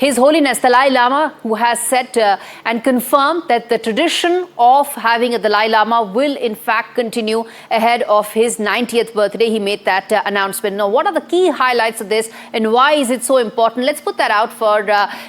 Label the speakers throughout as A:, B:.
A: His Holiness Dalai Lama, who has said and confirmed that the tradition of having a Dalai Lama will in fact continue ahead of his 90th birthday. He made that announcement. Now, what are the key highlights of this and why is it so important? Let's put that out for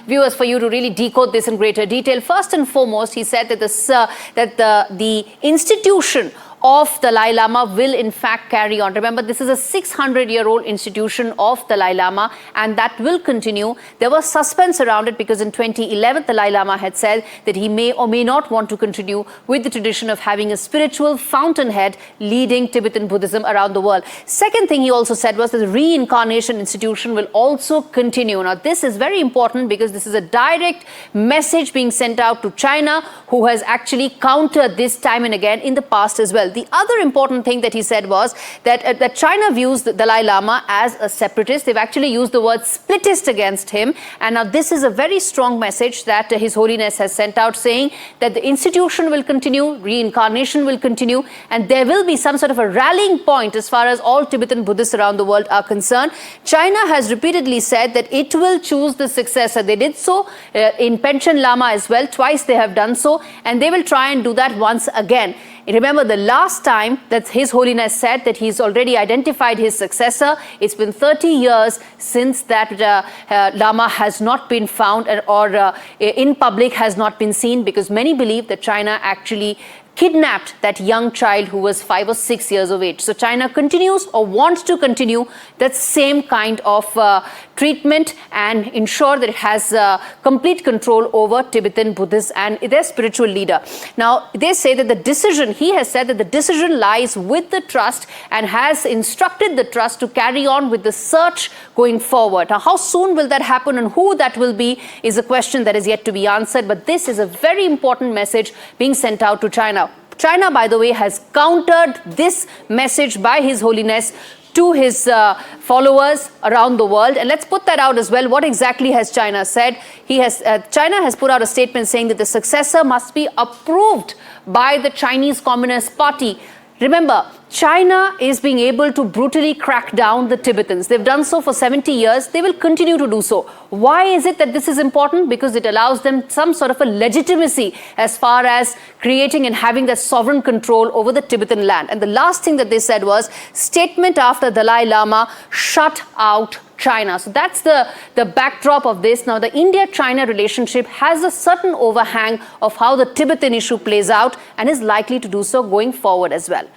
A: viewers, for you to really decode this in greater detail. First and foremost, he said that the institution of Dalai Lama will in fact carry on. Remember, this is a 600-year-old institution of Dalai Lama, and that will continue. There was suspense around it because in 2011, Dalai Lama had said that he may or may not want to continue with the tradition of having a spiritual fountainhead leading Tibetan Buddhism around the world. Second thing he also said was that the reincarnation institution will also continue. Now, this is very important because this is a direct message being sent out to China, who has actually countered this time and again in the past as well. The other important thing that he said was that China views the Dalai Lama as a separatist. They've actually used the word splittist against him. And now this is a very strong message that His Holiness has sent out, saying that the institution will continue, reincarnation will continue, and there will be some sort of a rallying point as far as all Tibetan Buddhists around the world are concerned. China has repeatedly said that it will choose the successor. They did so in Panchen Lama as well. Twice they have done so, and they will try and do that once again. Remember, the last time that His Holiness said that he's already identified his successor, it's been 30 years since that Lama has not been found or in public has not been seen, because many believe that China actually kidnapped that young child who was 5 or 6 years of age. So China continues or wants to continue that same kind of treatment and ensure that it has complete control over Tibetan Buddhists and their spiritual leader. Now, they say that the decision, he has said that the decision lies with the trust and has instructed the trust to carry on with the search going forward. Now, how soon will that happen and who that will be is a question that is yet to be answered. But this is a very important message being sent out to China. China, by the way, has countered this message by His Holiness to his followers around the world. And let's put that out as well. What exactly has China said? China has put out a statement saying that the successor must be approved by the Chinese Communist Party. Remember, China is being able to brutally crack down the Tibetans. They've done so for 70 years. They will continue to do so. Why is it that this is important? Because it allows them some sort of a legitimacy as far as creating and having that sovereign control over the Tibetan land. And the last thing that they said was, statement after Dalai Lama, shut out China. So that's the backdrop of this. Now, the India-China relationship has a certain overhang of how the Tibetan issue plays out and is likely to do so going forward as well.